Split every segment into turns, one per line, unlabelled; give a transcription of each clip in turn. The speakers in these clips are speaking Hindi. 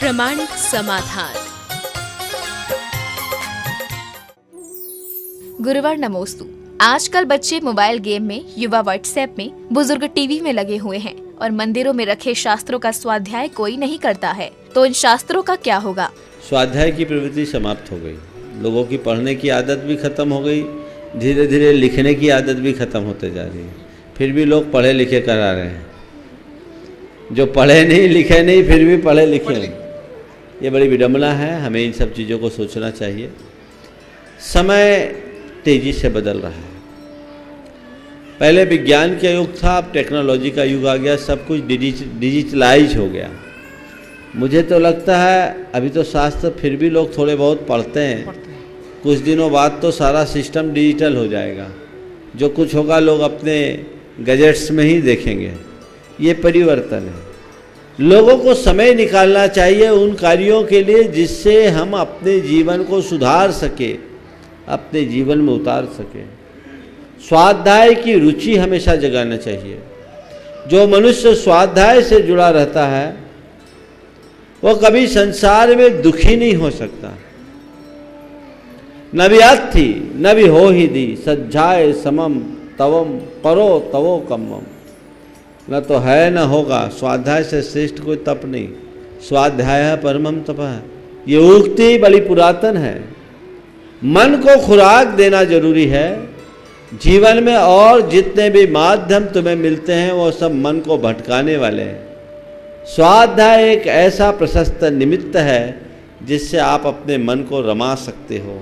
प्रामाणिक समाधान।
गुरुवार नमोस्तु। आजकल बच्चे मोबाइल गेम में, युवा व्हाट्सएप में, बुजुर्ग टीवी में लगे हुए हैं और मंदिरों में रखे शास्त्रों का स्वाध्याय कोई नहीं करता है। तो इन शास्त्रों का क्या होगा?
स्वाध्याय की प्रवृत्ति समाप्त हो गई, लोगों की पढ़ने की आदत भी खत्म हो गई, धीरे धीरे लिखने की आदत भी खत्म होते जा रही है। फिर भी लोग पढ़े लिखे करा रहे हैं, जो पढ़े नहीं लिखे नहीं फिर भी पढ़े लिखे हैं। ये बड़ी विडंबना है, हमें इन सब चीज़ों को सोचना चाहिए। समय तेजी से बदल रहा है। पहले विज्ञान का युग था, अब टेक्नोलॉजी का युग आ गया, सब कुछ डिजिटलाइज हो गया। मुझे तो लगता है अभी तो शास्त्र फिर भी लोग थोड़े बहुत पढ़ते हैं, कुछ दिनों बाद तो सारा सिस्टम डिजिटल हो जाएगा। जो कुछ होगा लोग अपने गैजेट्स में ही देखेंगे। ये परिवर्तन है। लोगों को समय निकालना चाहिए उन कार्यों के लिए जिससे हम अपने जीवन को सुधार सके, अपने जीवन में उतार सके। स्वाध्याय की रुचि हमेशा जगाना चाहिए। जो मनुष्य स्वाध्याय से जुड़ा रहता है वो कभी संसार में दुखी नहीं हो सकता। न भी अथि न भी हो ही दी, सज्जाय समम तवम परो तवो कम्मम। न तो है न होगा, स्वाध्याय से श्रेष्ठ कोई तप नहीं। स्वाध्याय परमम तपः, ये उक्ति बड़ी पुरातन है। मन को खुराक देना जरूरी है जीवन में, और जितने भी माध्यम तुम्हें मिलते हैं वो सब मन को भटकाने वाले हैं। स्वाध्याय एक ऐसा प्रशस्त निमित्त है जिससे आप अपने मन को रमा सकते हो,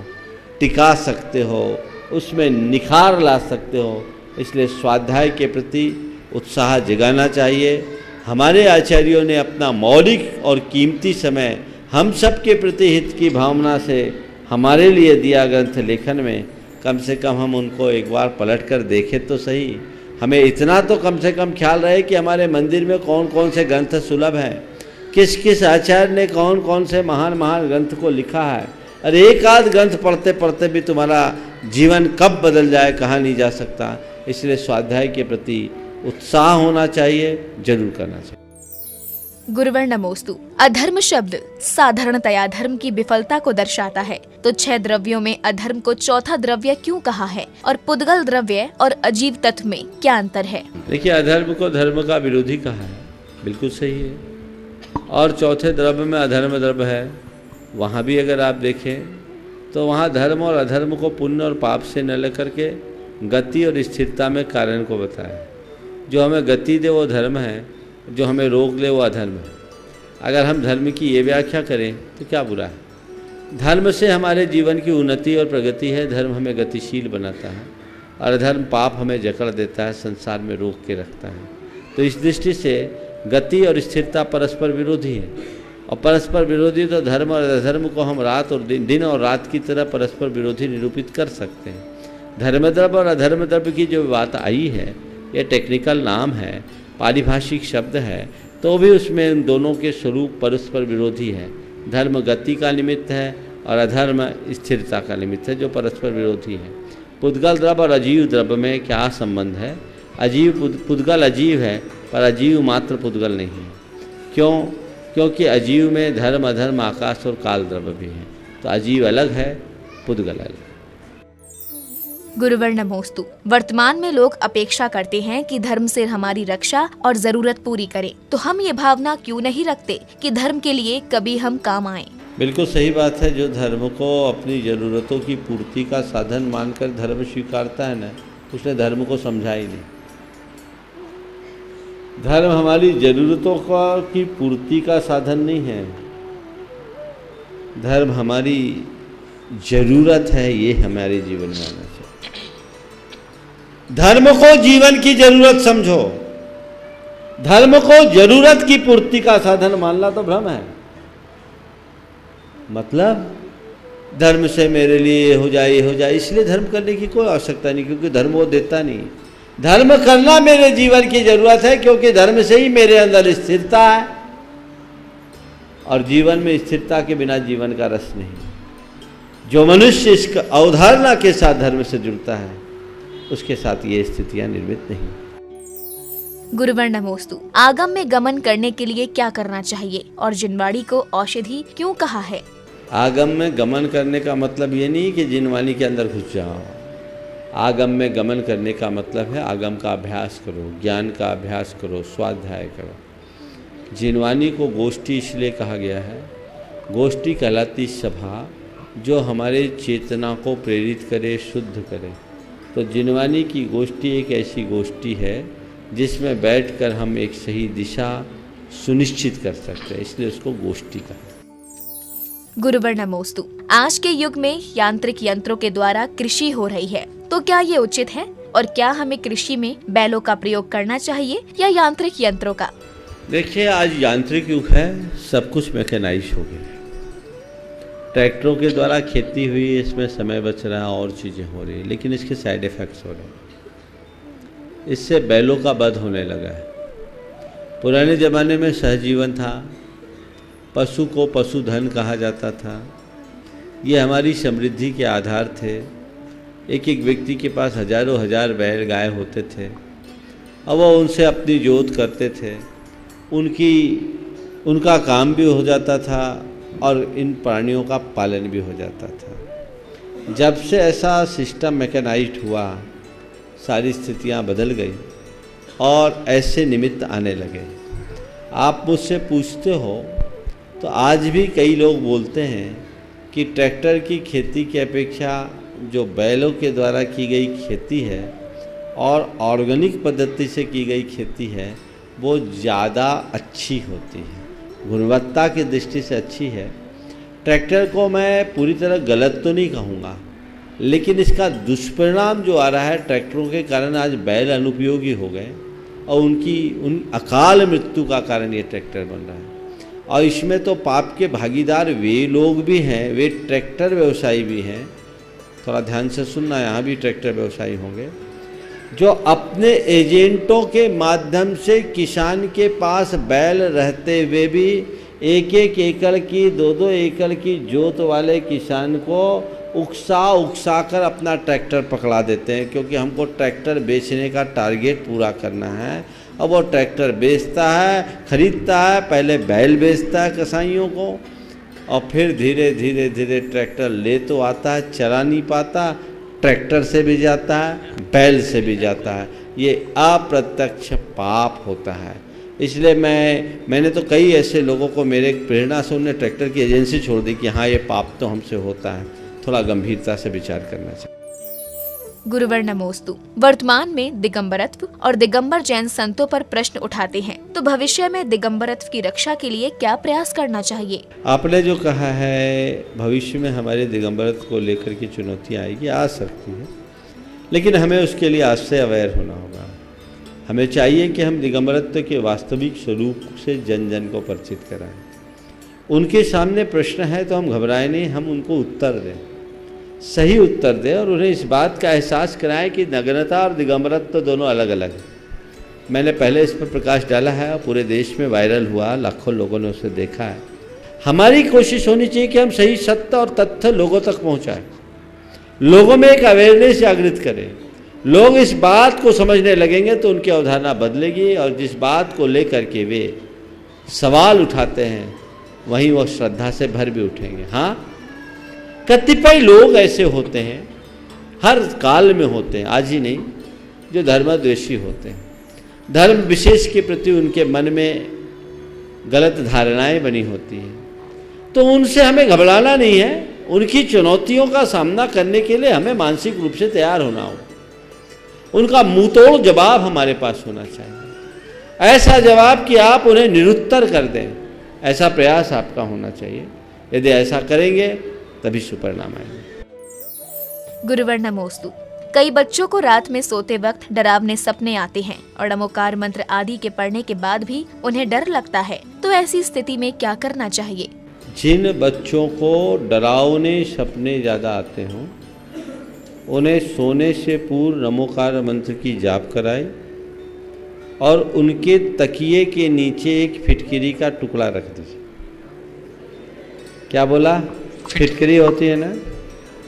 टिका सकते हो, उसमें निखार ला सकते हो। इसलिए स्वाध्याय के प्रति उत्साह जगाना चाहिए। हमारे आचार्यों ने अपना मौलिक और कीमती समय हम सब के प्रति हित की भावना से हमारे लिए दिया ग्रंथ लेखन में। कम से कम हम उनको एक बार पलट कर देखें तो सही। हमें इतना तो कम से कम ख्याल रहे कि हमारे मंदिर में कौन कौन से ग्रंथ सुलभ हैं, किस किस आचार्य ने कौन कौन से महान महान ग्रंथ को लिखा है। अरे एक आध ग्रंथ पढ़ते पढ़ते भी तुम्हारा जीवन कब बदल जाए कहा नहीं जा सकता। इसलिए स्वाध्याय के प्रति उत्साह होना चाहिए, जरूर करना चाहिए।
गुरुवार नमोस्तु। अधर्म शब्द साधारणतया धर्म की विफलता को दर्शाता है। तो 6 द्रव्यों में अधर्म को चौथा द्रव्य क्यों कहा है, और पुद्गल द्रव्य और अजीव तत्व में क्या अंतर है?
देखिए, अधर्म को धर्म का विरोधी कहा है, बिल्कुल सही है। और चौथे द्रव्य में अधर्म द्रव्य है। वहाँ भी अगर आप देखें तो वहाँ धर्म और अधर्म को पुण्य और पाप से न लेकर के गति और स्थिरता में कारण को बताया। जो हमें गति दे वो धर्म है, जो हमें रोक ले वो अधर्म है। अगर हम धर्म की ये व्याख्या करें तो क्या बुरा है। धर्म से हमारे जीवन की उन्नति और प्रगति है। धर्म हमें गतिशील बनाता है और अधर्म पाप हमें जकड़ देता है, संसार में रोक के रखता है। तो इस दृष्टि से गति और स्थिरता परस्पर विरोधी है, और परस्पर विरोधी तो धर्म और अधर्म को हम रात और दिन और रात की तरह परस्पर विरोधी निरूपित कर सकते हैं। धर्मद्रव्य और अधर्मद्रव्य की जो बात आई है ये टेक्निकल नाम है, पारिभाषिक शब्द है, तो भी उसमें उन दोनों के स्वरूप परस्पर विरोधी है। धर्म गति का निमित्त है और अधर्म स्थिरता का निमित्त है, जो परस्पर विरोधी है। पुद्गल द्रव्य और अजीव द्रव्य में क्या संबंध है? अजीव पुद्गल अजीव है, पर अजीव मात्र पुद्गल नहीं है। क्यों? क्योंकि अजीव में धर्म अधर्म आकाश और काल द्रव्य भी है। तो अजीव अलग है, पुद्गल अलग।
गुरुवार नमोस्तु। वर्तमान में लोग अपेक्षा करते हैं कि धर्म से हमारी रक्षा और जरूरत पूरी करे, तो हम ये भावना क्यों नहीं रखते कि धर्म के लिए कभी हम काम आए?
बिल्कुल सही बात है। जो धर्म को अपनी ज़रूरतों की पूर्ति का साधन मानकर धर्म स्वीकारता है ना, उसने धर्म को समझा ही नहीं। धर्म हमारी ज़रूरतों की पूर्ति का साधन नहीं है, धर्म हमारी ज़रूरत है, ये हमारे जीवन में आना चाहिए। धर्म को जीवन की जरूरत समझो। धर्म को जरूरत की पूर्ति का साधन मानना तो भ्रम है। मतलब धर्म से मेरे लिए हो जाए, इसलिए धर्म करने की कोई आवश्यकता नहीं, क्योंकि धर्म वो देता नहीं। धर्म करना मेरे जीवन की जरूरत है, क्योंकि धर्म से ही मेरे अंदर स्थिरता है, और जीवन में स्थिरता के बिना जीवन का रस नहीं। जो मनुष्य इस अवधारणा के साथ धर्म से जुड़ता है उसके साथ ये स्थितियां निर्मित नहीं।
गुरुवर नमोस्तु। आगम में गमन करने के लिए क्या करना चाहिए और जिनवाणी को औषधि क्यों कहा है?
आगम में गमन करने का मतलब ये नहीं कि जिनवाणी के अंदर घुस जाओ। आगम में गमन करने का मतलब है आगम का अभ्यास करो, ज्ञान का अभ्यास करो, स्वाध्याय करो। जिनवाणी को गोष्ठी इसलिए कहा गया है, गोष्ठी कहलाती सभा जो हमारे चेतना को प्रेरित करे, शुद्ध करे। तो जिनवाणी की गोष्ठी एक ऐसी गोष्ठी है जिसमें बैठकर हम एक सही दिशा सुनिश्चित कर सकते हैं, इसलिए उसको गोष्ठी कहा।
गुरुवर नमोस्तु। आज के युग में यांत्रिक यंत्रों के द्वारा कृषि हो रही है, तो क्या ये उचित है और क्या हमें कृषि में बैलों का प्रयोग करना चाहिए या यांत्रिक यंत्रों का?
देखिए, आज यांत्रिक युग है, सब कुछ मैकेनाइज हो गया। ट्रैक्टरों के द्वारा खेती हुई, इसमें समय बच रहा है और चीज़ें हो रही है, लेकिन इसके साइड इफ़ेक्ट्स हो रहे हैं। इससे बैलों का वध होने लगा है। पुराने ज़माने में सहजीवन था, पशु को पशुधन कहा जाता था। ये हमारी समृद्धि के आधार थे। एक एक व्यक्ति के पास हजारों हजार बैल गाय होते थे और वह उनसे अपनी जोत करते थे। उनका काम भी हो जाता था और इन प्राणियों का पालन भी हो जाता था। जब से ऐसा सिस्टम मैकेनाइज्ड हुआ, सारी स्थितियां बदल गई और ऐसे निमित्त आने लगे। आप मुझसे पूछते हो तो आज भी कई लोग बोलते हैं कि ट्रैक्टर की खेती की अपेक्षा जो बैलों के द्वारा की गई खेती है और ऑर्गेनिक पद्धति से की गई खेती है वो ज़्यादा अच्छी होती है, गुणवत्ता की दृष्टि से अच्छी है। ट्रैक्टर को मैं पूरी तरह गलत तो नहीं कहूँगा, लेकिन इसका दुष्परिणाम जो आ रहा है, ट्रैक्टरों के कारण आज बैल अनुपयोगी हो गए और उन अकाल मृत्यु का कारण ये ट्रैक्टर बन रहा है। और इसमें तो पाप के भागीदार वे लोग भी हैं, वे ट्रैक्टर व्यवसायी भी हैं। थोड़ा ध्यान से सुनना, यहाँ भी ट्रैक्टर व्यवसायी होंगे जो अपने एजेंटों के माध्यम से किसान के पास बैल रहते हुए भी एक एक एकड़ की, दो दो एकड़ की जोत वाले किसान को उकसा कर अपना ट्रैक्टर पकड़ा देते हैं, क्योंकि हमको ट्रैक्टर बेचने का टारगेट पूरा करना है। अब वो ट्रैक्टर बेचता है, खरीदता है, पहले बैल बेचता है कसाईयों को और फिर धीरे धीरे धीरे ट्रैक्टर ले तो आता है, चला नहीं पाता, ट्रैक्टर से भी जाता है, बैल से भी जाता है। ये अप्रत्यक्ष पाप होता है। इसलिए मैंने तो कई ऐसे लोगों को मेरे प्रेरणा से उन्हें ट्रैक्टर की एजेंसी छोड़ दी कि हाँ, ये पाप तो हमसे होता है, थोड़ा गंभीरता से विचार करना चाहिए।
गुरुवर नमोस्तु। वर्तमान में दिगंबरत्व और दिगंबर जैन संतों पर प्रश्न उठाते हैं, तो भविष्य में दिगंबरत्व की रक्षा के लिए क्या प्रयास करना चाहिए?
आपने जो कहा है, भविष्य में हमारे दिगंबरत्व को लेकर की चुनौतियाँ आएगी, आ सकती है, लेकिन हमें उसके लिए आज से अवेयर होना होगा। हमें चाहिए कि हम दिगंबरत्व के वास्तविक स्वरूप से जन जन को परिचित कराएं। उनके सामने प्रश्न है तो हम घबराएं नहीं, हम उनको उत्तर दें, सही उत्तर दें और उन्हें इस बात का एहसास कराएं कि नग्नता और दिगंबरत्व तो दोनों अलग अलग हैं। मैंने पहले इस पर प्रकाश डाला है और पूरे देश में वायरल हुआ, लाखों लोगों ने उसे देखा है। हमारी कोशिश होनी चाहिए कि हम सही सत्य और तथ्य लोगों तक पहुंचाएं, लोगों में एक अवेयरनेस जागृत करें। लोग इस बात को समझने लगेंगे तो उनकी अवधारणा बदलेगी और जिस बात को लेकर के वे सवाल उठाते हैं वहीं वो श्रद्धा से भर भी उठेंगे। हाँ, कतिपय लोग ऐसे होते हैं, हर काल में होते हैं, आज ही नहीं, जो धर्मद्वेषी होते हैं। धर्म विशेष के प्रति उनके मन में गलत धारणाएं बनी होती हैं, तो उनसे हमें घबराना नहीं है। उनकी चुनौतियों का सामना करने के लिए हमें मानसिक रूप से तैयार होना हो। उनका मुंहतोड़ जवाब हमारे पास होना चाहिए, ऐसा जवाब कि आप उन्हें निरुत्तर कर दें, ऐसा प्रयास आपका होना चाहिए। यदि ऐसा करेंगे तभी सुपरिणाम आएंगे।
गुरुवर नमोस्तु। कई बच्चों को रात में सोते वक्त डरावने सपने आते हैं और नमोकार मंत्र आदि के पढ़ने के बाद भी उन्हें डर लगता है, तो ऐसी स्थिति में क्या करना चाहिए?
जिन बच्चों को डरावने सपने ज़्यादा आते हों, उन्हें सोने से पूर्व नमोकार मंत्र की जाप कराए और उनके तकिए के नीचे एक फिटकरी का टुकड़ा रख दीजिए। क्या बोला? फिटकरी होती है ना,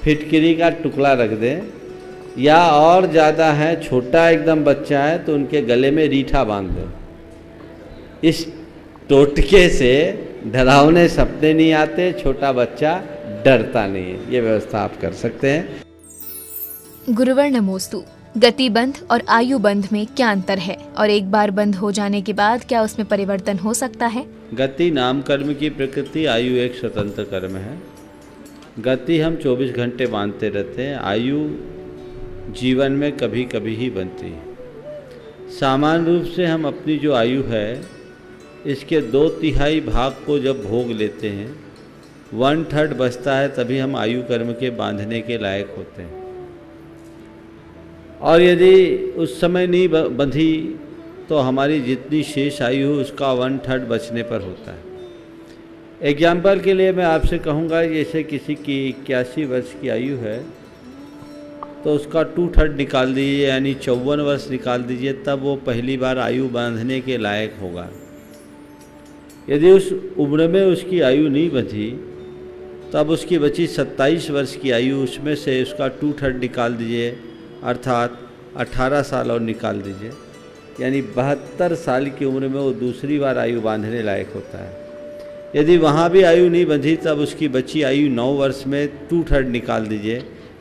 फिटकरी का टुकड़ा रख दें या और ज़्यादा है, छोटा एकदम बच्चा है तो उनके गले में रीठा बांध दो। इस टोटके से डरावने सपने नहीं आते, छोटा बच्चा डरता नहीं है। ये व्यवस्था आप कर सकते हैं।
गुरुवर नमोस्तु। गति बंध और आयु बंध में क्या अंतर है और एक बार बंध हो जाने के बाद क्या उसमें परिवर्तन हो सकता है?
गति नाम कर्म की प्रकृति, आयु एक स्वतंत्र कर्म है। गति हम 24 घंटे बांधते रहते हैं, आयु जीवन में कभी कभी ही बनती है। सामान्य रूप से हम अपनी जो आयु है इसके 2/3 भाग को जब भोग लेते हैं, 1/3 बचता है, तभी हम आयु कर्म के बांधने के लायक होते हैं। और यदि उस समय नहीं बंधी तो हमारी जितनी शेष आयु है उसका 1/3 बचने पर होता है। एग्जाम्पल के लिए मैं आपसे कहूँगा, जैसे किसी की 81 वर्ष की आयु है तो उसका 2/3 निकाल दीजिए, यानी 54 वर्ष निकाल दीजिए, तब वो पहली बार आयु बांधने के लायक होगा। यदि उस उम्र में उसकी आयु नहीं बंधी तब उसकी बची 27 वर्ष की आयु, उसमें से उसका 2/3 निकाल दीजिए, अर्थात 18 साल और निकाल दीजिए, यानी 72 साल की उम्र में वो दूसरी बार आयु बांधने लायक होता है। यदि वहाँ भी आयु नहीं बंधी तब उसकी बची आयु 9 वर्ष में 2/3 निकाल दीजिए,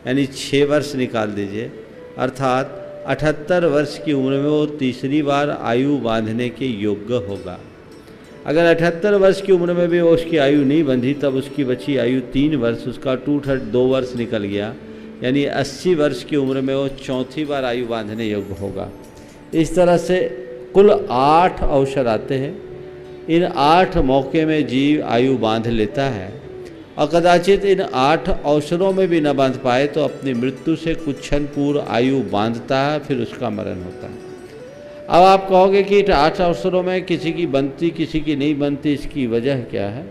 यानी 6 वर्ष निकाल दीजिए, अर्थात 78 वर्ष की उम्र में वो तीसरी बार आयु बांधने के योग्य होगा। अगर 78 वर्ष की उम्र में भी वो उसकी आयु नहीं बंधी तब उसकी बची आयु 3 वर्ष, उसका 2/3 2 वर्ष निकल गया, यानी 80 वर्ष की उम्र में वो चौथी बार आयु बांधने योग्य होगा। इस तरह से कुल 8 अवसर आते हैं। इन 8 मौके में जीव आयु बांध लेता है और कदाचित इन 8 अवसरों में भी न बांध पाए तो अपनी मृत्यु से कुछ क्षण पूर्व आयु बांधता है, फिर उसका मरण होता है। अब आप कहोगे कि 8 अवसरों में किसी की बनती किसी की नहीं बनती, इसकी वजह क्या है?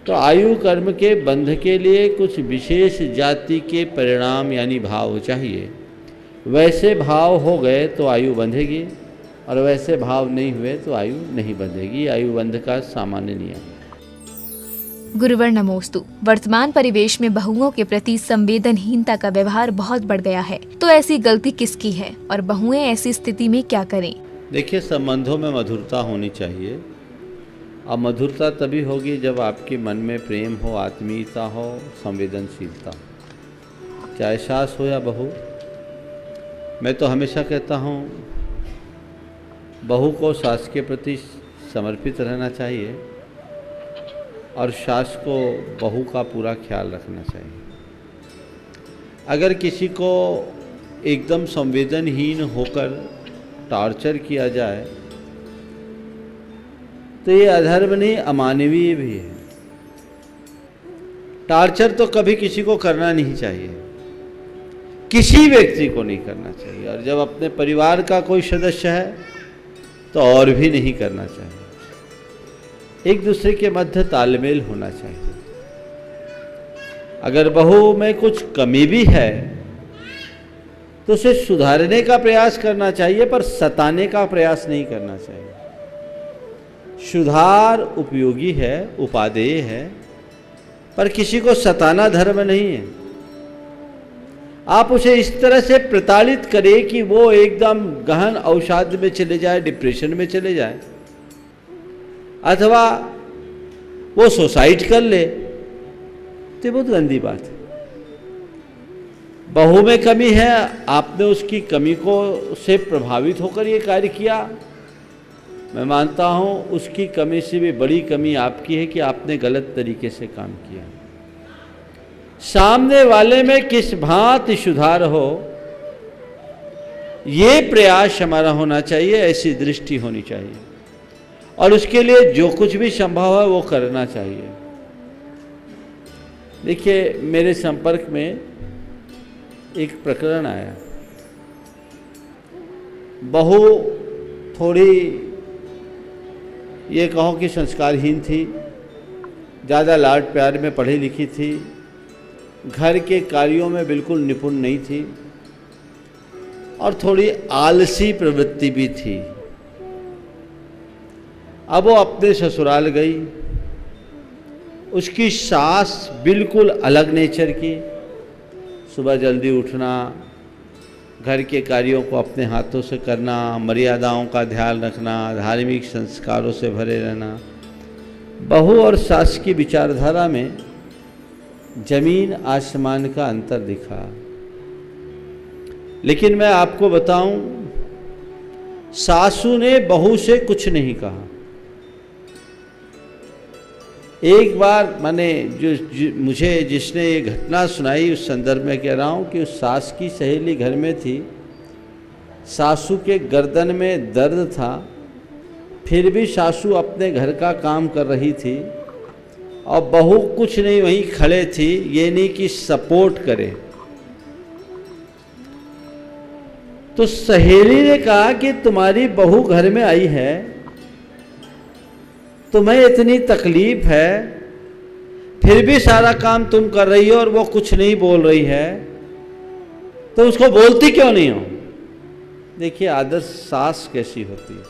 तो आयु कर्म के बंध के लिए कुछ विशेष जाति के परिणाम यानी भाव चाहिए। वैसे भाव हो गए तो आयु बंधेगी और वैसे भाव नहीं हुए तो आयु नहीं बंधेगी। आयु बंध का सामान्य नियम।
गुरुवर नमोस्तु। वर्तमान परिवेश में बहुओं के प्रति संवेदनहीनता का व्यवहार बहुत बढ़ गया है, तो ऐसी गलती किसकी है और बहुएं ऐसी स्थिति में क्या करें?
देखिए, संबंधों में मधुरता होनी चाहिए। अब मधुरता तभी होगी जब आपके मन में प्रेम हो, आत्मीयता हो, संवेदनशीलता, चाहे सास हो या बहू। मैं तो हमेशा कहता हूँ बहू को सास के प्रति समर्पित रहना चाहिए और सास को बहू का पूरा ख्याल रखना चाहिए। अगर किसी को एकदम संवेदनहीन होकर टॉर्चर किया जाए तो ये अधर्म नहीं, अमानवीय भी है। टॉर्चर तो कभी किसी को करना नहीं चाहिए, किसी व्यक्ति को नहीं करना चाहिए, और जब अपने परिवार का कोई सदस्य है तो और भी नहीं करना चाहिए। एक दूसरे के मध्य तालमेल होना चाहिए। अगर बहू में कुछ कमी भी है तो उसे सुधारने का प्रयास करना चाहिए, पर सताने का प्रयास नहीं करना चाहिए। सुधार उपयोगी है, उपादेय है, पर किसी को सताना धर्म नहीं है। आप उसे इस तरह से प्रताड़ित करें कि वो एकदम गहन अवसाद में चले जाए, डिप्रेशन में चले जाए, अथवा वो सुसाइड कर ले, तो बहुत गंदी बात है। बहू में कमी है, आपने उसकी कमी को से प्रभावित होकर ये कार्य किया। मैं मानता हूँ उसकी कमी से भी बड़ी कमी आपकी है कि आपने गलत तरीके से काम किया। सामने वाले में किस भांति सुधार हो, ये प्रयास हमारा होना चाहिए, ऐसी दृष्टि होनी चाहिए, और उसके लिए जो कुछ भी संभव है वो करना चाहिए। देखिए, मेरे संपर्क में एक प्रकरण आया। बहू थोड़ी ये कहो कि संस्कारहीन थी, ज़्यादा लाड प्यार में पढ़ी लिखी थी, घर के कार्यों में बिल्कुल निपुण नहीं थी और थोड़ी आलसी प्रवृत्ति भी थी। अब वो अपने ससुराल गई। उसकी सास बिल्कुल अलग नेचर की, सुबह जल्दी उठना, घर के कार्यों को अपने हाथों से करना, मर्यादाओं का ध्यान रखना, धार्मिक संस्कारों से भरे रहना। बहू और सास की विचारधारा में जमीन आसमान का अंतर दिखा। लेकिन मैं आपको बताऊं, सासू ने बहू से कुछ नहीं कहा। एक बार मैंने मुझे जिसने ये घटना सुनाई उस संदर्भ में कह रहा हूँ कि उस सास की सहेली घर में थी, सासू के गर्दन में दर्द था, फिर भी सासू अपने घर का काम कर रही थी और बहू कुछ नहीं वहीं खड़े थी, ये नहीं कि सपोर्ट करे। तो सहेली ने कहा कि तुम्हारी बहू घर में आई है, तुम्हें इतनी तकलीफ है, फिर भी सारा काम तुम कर रही हो और वो कुछ नहीं बोल रही है, तो उसको बोलती क्यों नहीं हो? देखिए आदर्श सास कैसी होती है।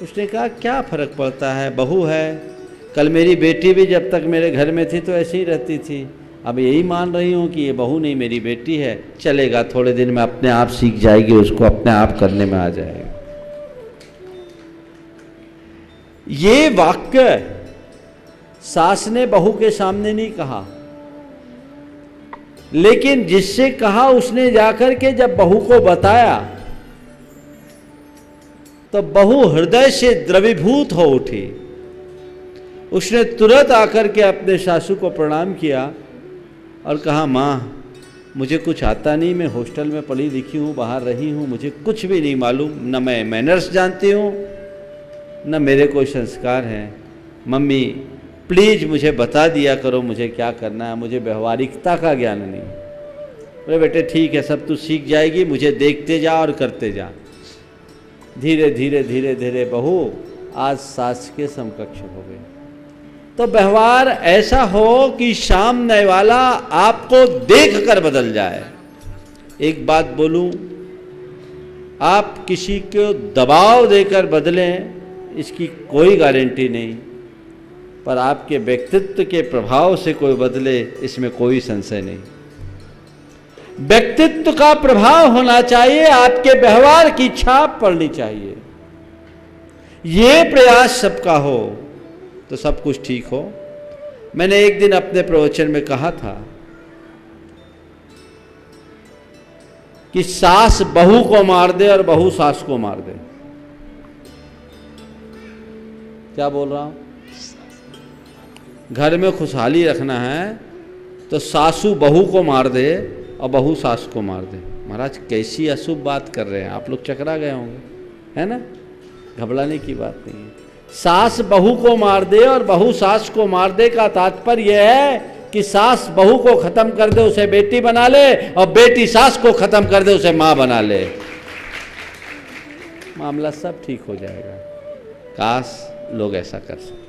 उसने कहा क्या फर्क पड़ता है, बहू है, कल मेरी बेटी भी जब तक मेरे घर में थी तो ऐसे ही रहती थी, अब यही मान रही हूँ कि ये बहू नहीं मेरी बेटी है, चलेगा, थोड़े दिन में अपने आप सीख जाएगी, उसको अपने आप करने में आ जाएगा। ये वाक्य सास ने बहू के सामने नहीं कहा, लेकिन जिससे कहा उसने जाकर के जब बहू को बताया तो बहू हृदय से द्रवीभूत हो उठी। उसने तुरंत आकर के अपने सासू को प्रणाम किया और कहा, माँ मुझे कुछ आता नहीं, मैं हॉस्टल में पढ़ी लिखी हूँ, बाहर रही हूँ, मुझे कुछ भी नहीं मालूम, न मैं मैनर्स जानती हूँ न मेरे कोई संस्कार हैं। मम्मी प्लीज़ मुझे बता दिया करो मुझे क्या करना है, मुझे व्यवहारिकता का ज्ञान नहीं। बोले बेटे ठीक है, सब तू सीख जाएगी, मुझे देखते जा और करते जा। धीरे धीरे धीरे धीरे बहू आज सास के समकक्ष हो गई। तो व्यवहार ऐसा हो कि सामने वाला आपको देख कर बदल जाए। एक बात बोलूं, आप किसी को दबाव देकर बदलें इसकी कोई गारंटी नहीं, पर आपके व्यक्तित्व के प्रभाव से कोई बदले इसमें कोई संशय नहीं। व्यक्तित्व का प्रभाव होना चाहिए, आपके व्यवहार की छाप पड़नी चाहिए। ये प्रयास सबका हो तो सब कुछ ठीक हो। मैंने एक दिन अपने प्रवचन में कहा था कि सास बहू को मार दे और बहू सास को मार दे। क्या बोल रहा हूं? घर में खुशहाली रखना है तो सासू बहू को मार दे और बहू सास को मार दे। महाराज कैसी अशुभ बात कर रहे हैं आप लोग, चकरा गए होंगे, है ना? घबराने की बात नहीं है। सास बहू को मार दे और बहू सास को मार दे का तात्पर्य यह है कि सास बहू को खत्म कर दे, उसे बेटी बना ले, और बेटी सास को खत्म कर दे, उसे मां बना ले। मामला सब ठीक हो जाएगा। काश लोग ऐसा कर सकें।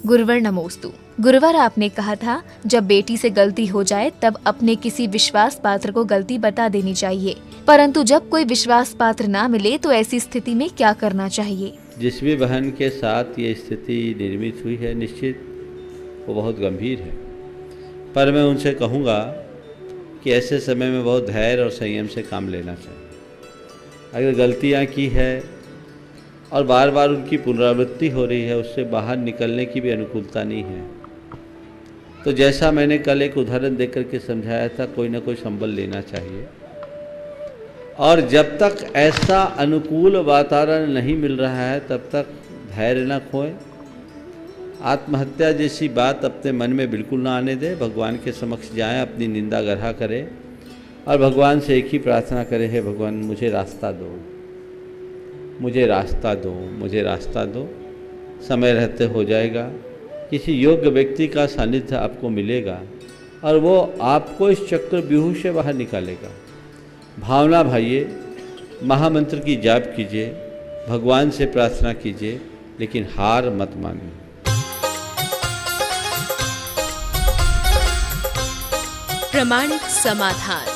गुरुवर नमोस्तु। गुरुवर आपने कहा था जब बेटी से गलती हो जाए तब अपने किसी विश्वास पात्र को गलती बता देनी चाहिए, परंतु जब कोई विश्वास पात्र ना मिले तो ऐसी स्थिति में क्या करना चाहिए?
जिस भी बहन के साथ ये स्थिति निर्मित हुई है निश्चित वो बहुत गंभीर है, पर मैं उनसे कहूँगा कि ऐसे समय में बहुत धैर्य और संयम से काम लेना चाहिए। अगर गलतियाँ की है और बार बार उनकी पुनरावृत्ति हो रही है, उससे बाहर निकलने की भी अनुकूलता नहीं है, तो जैसा मैंने कल एक उदाहरण देकर के समझाया था, कोई ना कोई संबल लेना चाहिए। और जब तक ऐसा अनुकूल वातावरण नहीं मिल रहा है तब तक धैर्य न खोएं। आत्महत्या जैसी बात अपने मन में बिल्कुल ना आने दें। भगवान के समक्ष जाएं, अपनी निंदा गढ़ा करें और भगवान से एक ही प्रार्थना करें, हे भगवान मुझे रास्ता दो, मुझे रास्ता दो, मुझे रास्ता दो। समय रहते हो जाएगा, किसी योग्य व्यक्ति का सानिध्य आपको मिलेगा और वो आपको इस चक्रव्यूह से बाहर निकालेगा। भावना भाइये, महामंत्र की जाप कीजिए, भगवान से प्रार्थना कीजिए, लेकिन हार मत मानिए।
प्रामाणिक समाधान।